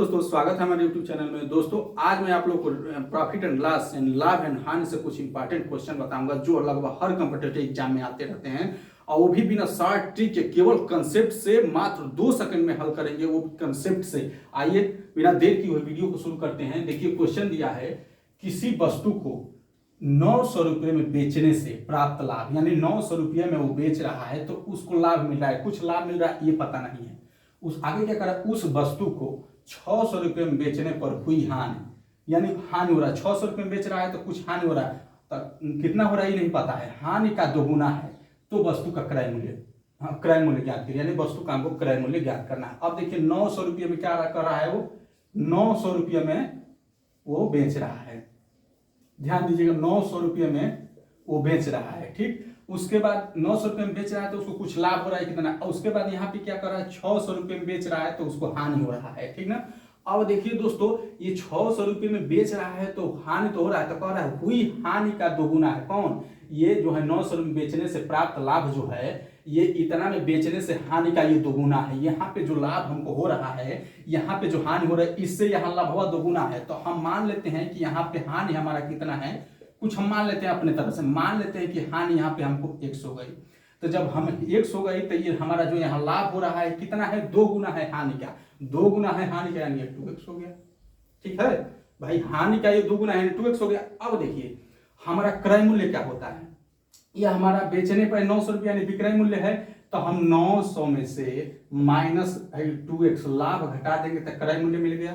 दोस्तों, स्वागत है हमारे YouTube चैनल में। दोस्तों, आज मैं आप लोग को प्रॉफिट एंड लॉस एंड लाभ एंड हानि से कुछ इंपॉर्टेंट क्वेश्चन बताऊंगा जो लगभग हर कॉम्पिटिटिव एग्जाम में आते रहते हैं, और वो भी बिना शॉर्ट ट्रिक के केवल कंसेप्ट से मात्र 2 सेकंड में हल करेंगे। वो कंसेप्ट से आइए बिना देर की हुई वीडियो को शुरू करते हैं। देखिए, क्वेश्चन दिया है, किसी वस्तु को 900 रुपये में बेचने से प्राप्त लाभ, यानी 900 रुपये में वो बेच रहा है तो उसको लाभ मिल रहा है, कुछ लाभ मिल रहा है, ये पता नहीं है। उस आगे क्या करा, उस वस्तु को 600 रुपये में बेचने पर हुई हानि, यानी हानि हो रहा है। 600 रुपये में बेच रहा है तो कुछ हानि हो रहा है, तो कितना हो रहा है ये नहीं पता है। हानि का दोगुना है तो वस्तु का क्रय मूल्य, क्रय मूल्य ज्ञात करिए, यानी वस्तु का हमको क्रय मूल्य ज्ञात करना है। अब देखिए 900 रुपये में क्या कर रहा है, वो 900 रुपये में वो बेच रहा है। ध्यान दीजिएगा, 900 रुपये में वो बेच रहा है, ठीक। उसके बाद 900 रुपये में बेच रहा है तो उसको कुछ लाभ हो रहा है कितना, और उसके बाद यहाँ पे क्या कर रहा है, 600 रुपये में बेच रहा है तो उसको हानि हो रहा है, ठीक ना। अब देखिए दोस्तों, ये 600 रुपये में बेच रहा है तो हानि तो हो रहा है, तो कह रहा है हुई हानि का दोगुना है। कौन, ये जो है 900 रुपये बेचने से प्राप्त लाभ जो है, ये इतना में बेचने से हानि का ये दोगुना है। यहाँ पे जो लाभ हमको हो रहा है, यहाँ पे जो हानि हो रहा है, इससे यहाँ लाभ हुआ दोगुना है। तो हम मान लेते हैं कि यहाँ पे हानि हमारा कितना है, कुछ हम मान लेते हैं अपने तरफ से, मान लेते हैं कि हानि यहाँ पे हमको 100 हो गई। तो जब हम 100 हो गई तो ये हमारा जो यहाँ लाभ हो रहा है कितना है, 2 गुना है हानि का, 2 गुना है हानि का, यानी 2x हो गया। ठीक है भाई, हानि का ये 2 गुना है, 2x हो गया। अब देखिए हमारा क्रय मूल्य क्या होता है, यह हमारा बेचने पर 900 रुपया यानी विक्रय मूल्य है, तो हम 900 में से माइनस 2x लाभ घटा देंगे तो क्रय मूल्य मिल गया,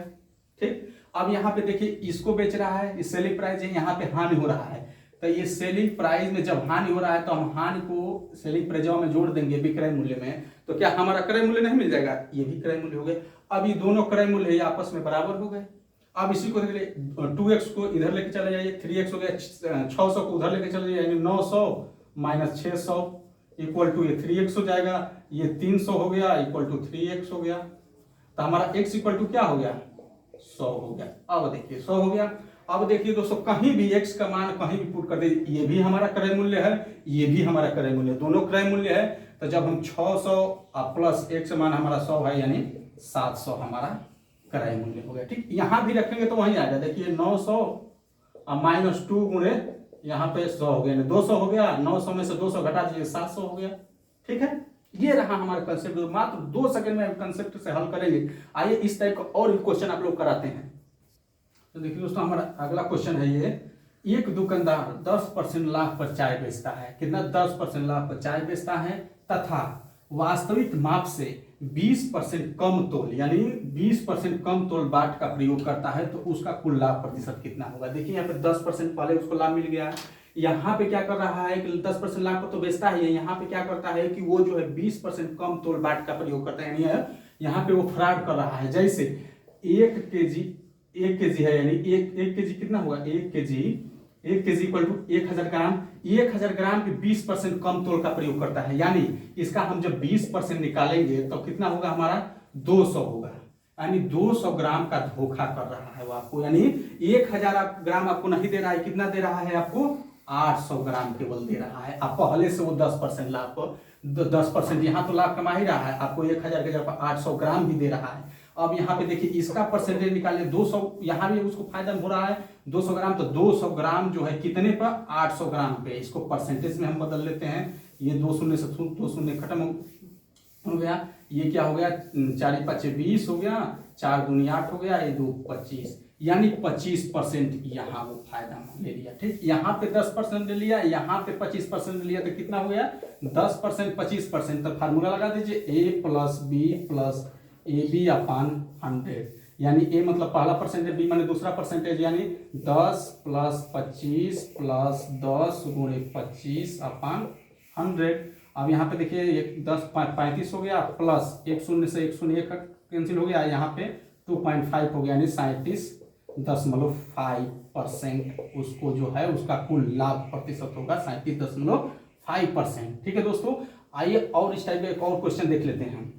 ठीक। अब यहाँ पे देखिए, इसको बेच रहा है, इस सेलिंग प्राइस है, यहाँ पे हानि हो रहा है, तो ये सेलिंग प्राइस में जब हानि हो रहा है तो हम हानि को सेलिंग प्राइस में जोड़ देंगे विक्रय मूल्य में, तो क्या हमारा क्रय मूल्य नहीं मिल जाएगा, ये भी क्रय मूल्य हो गए। अब ये दोनों क्रय मूल्य ये आपस में बराबर हो गए। अब इसी को 2x को इधर लेके चले जाइए, 3x हो गया, 600 को उधर लेके चले जाइए, 900 माइनस 600 इक्वल टू ये 3x हो जाएगा, ये 300 हो गया इक्वल टू 3x हो गया, तो हमारा x इक्वल टू क्या हो गया, 100 हो गया। अब देखिए 100 हो गया। अब देखिए दोस्तों, कहीं भी x का मान कहीं भी पुट कर दे, ये भी हमारा क्रय मूल्य है, ये भी हमारा क्रय मूल्य, दोनों क्रय मूल्य है। तो जब हम 600 प्लस x मान हमारा 100 है, यानी 700 हमारा क्रय मूल्य हो गया, ठीक। यहाँ भी रखेंगे तो वहीं आएगा। देखिए 900 माइनस 2 गुणे यहाँ पे 100 हो गया, 200 हो गया, 900 में से 200 घटा दीजिए 700 हो गया, ठीक है। ये रहा हमारा कंसेप्ट, मात्र 2 सेकंड में कंसेप्ट से हल करेंगे। आइए इस टाइप का और भी क्वेश्चन आप लोग कराते हैं। तो देखिए दोस्तों, हमारा अगला क्वेश्चन है ये, एक दुकानदार 10% लाभ पर चाय बेचता है, कितना, 10% लाभ पर चाय बेचता है, तथा वास्तविक माप से 20% कम तोल, यानी 20% कम तोल बाट का प्रयोग करता है, तो उसका कुल लाभ प्रतिशत कितना होगा। देखिए यहाँ पे 10% पहले उसको लाभ मिल गया, यहाँ पे क्या कर रहा है कि 10% लाभ पर तो बेचता है, यहाँ पे क्या करता है कि वो जो है 20% कम तोल बाट का प्रयोग करता है, यानी यहाँ पे वो फ्रॉड कर रहा है। जैसे 1 केजी है, यानी एक केजी कितना होगा, 1 केजी इक्वल टू 1000 ग्राम, 1000 ग्राम के 20% कम तोल का प्रयोग करता है, यानी इसका हम जब 20% निकालेंगे तो कितना होगा हमारा, 200 होगा, यानी 200 ग्राम का धोखा कर रहा है वो आपको, यानी 1000 ग्राम आपको नहीं दे रहा है, कितना दे रहा है आपको, 800 ग्राम केवल दे रहा है। आप पहले से वो 10% लाभ को 10% यहाँ तो लाभ कमा ही रहा है, आपको 1000 के जगह 800 ग्राम भी दे रहा है। अब यहाँ पे देखिए इसका परसेंटेज निकालिए, 200, यहाँ भी उसको फायदा हो रहा है 200 ग्राम, तो 200 ग्राम जो है कितने पर, 800 ग्राम पे, इसको परसेंटेज में हम बदल लेते हैं। ये 2 शून्य से 2 शून्य खत्म हो गया, ये क्या हो गया, 4 5 20 हो गया, 4 दूनी 8 हो गया, ये 2 25, यानी 25% यहाँ वो फायदा ले लिया, ठीक। यहाँ पे 10% ले लिया, यहाँ पे 25% ले लिया, तो कितना हो गया, 10% 25%। तो फार्मूला लगा दीजिए, a plus B plus AB upon 100, यानी a मतलब पहला परसेंटेज, b माने दूसरा परसेंटेज, यानी 10 प्लस 25 प्लस 10 गुणे 25 अपान 100। अब यहाँ पे देखिए 10 35 हो गया, प्लस 1 शून्य से 1 शून्य कैंसिल हो गया, यहाँ पे 2.5 हो गया, यानी 37.5% उसको जो है उसका कुल लाभ प्रतिशत होगा 37.5%, ठीक है दोस्तों। आइए और इस टाइप का एक और क्वेश्चन देख लेते हैं।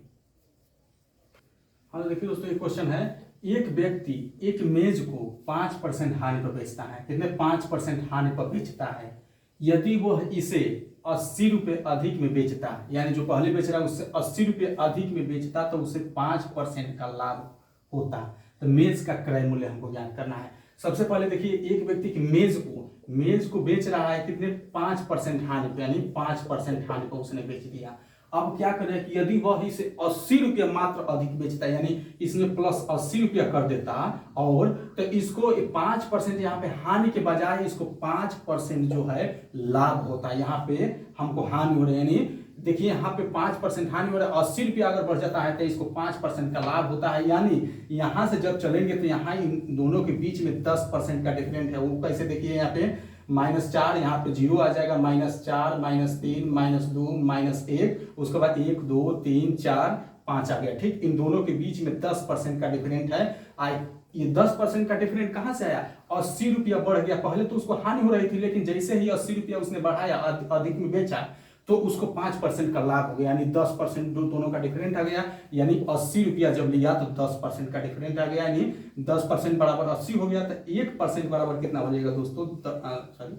हाँ देखिए दोस्तों, एक क्वेश्चन है, एक व्यक्ति एक मेज को 5% हानि पर बेचता है, कितने, 5% हानि पर बेचता है। यदि वह इसे 80 रुपये अधिक में बेचता, यानी जो पहले बेच रहा है उससे 80 रुपये अधिक में बेचता, तो उसे 5% का लाभ होता। तो मेज का क्रय मूल्य हमको ज्ञात करना है। सबसे पहले देखिए, एक व्यक्ति की मेज को बेच रहा है कितने, 5% हानि पे, यानी 5% हानि पे उसने बेच दिया। अब क्या करें कि यदि वह इसे 80 रुपया मात्र अधिक बेचता है, यानी इसमें प्लस 80 रुपया कर देता, और तो इसको 5% यहाँ पे हानि के बजाय इसको 5% जो है लाभ होता है। यहाँ पे हमको हानि हो रही है, यानी देखिए यहाँ पे 5% हानि हो रहा है, 80 रुपया अगर बढ़ जाता है तो इसको 5% का लाभ होता है। यानी यहाँ से जब चलेंगे तो यहाँ इन दोनों के बीच में 10% का डिफरेंट है। वो कैसे, देखिए यहाँ पे -4, यहाँ पे 0 आ जाएगा, -4, -3, -2, -1, उसके बाद 1, 2, 3, 4, 5 आ गया। ठीक, इन दोनों के बीच में 10% का डिफरेंट है। ये 10% का डिफरेंट कहाँ से आया, 80 रुपया बढ़ गया। पहले तो उसको हानि हो रही थी, लेकिन जैसे ही 80 रुपया उसने बढ़ाया, अधिक में बेचा, तो उसको 5% का लाभ हो गया, यानी 10% दोनों का डिफरेंट आ गया। यानी 80 रुपया जब लिया तो 10% का डिफरेंट आ गया, यानी 10% बराबर 80 हो गया। तो 1% बराबर कितना हो जाएगा दोस्तों, सॉरी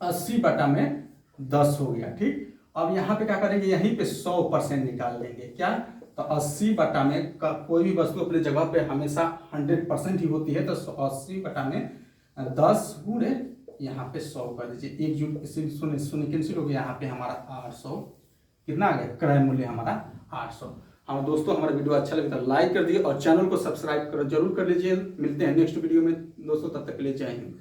80/10 हो गया। ठीक, अब यहाँ पे क्या करेंगे, यहीं पे 100% निकाल लेंगे। क्या, तो 80/में कोई भी वस्तु अपने जगह पे हमेशा 100% ही होती है। तो 80/10 गुणे यहाँ पे 100 कर दीजिए, एक शून्य शून्य कैंसिल हो गया, यहाँ पे हमारा 800 कितना आ गया, क्रय मूल्य हमारा 800। हाँ दोस्तों, हमारा वीडियो अच्छा लगे तो लाइक कर दिए और चैनल को सब्सक्राइब जरूर कर लीजिए। मिलते हैं नेक्स्ट वीडियो में दोस्तों, तब तक के लिए जय हिंद।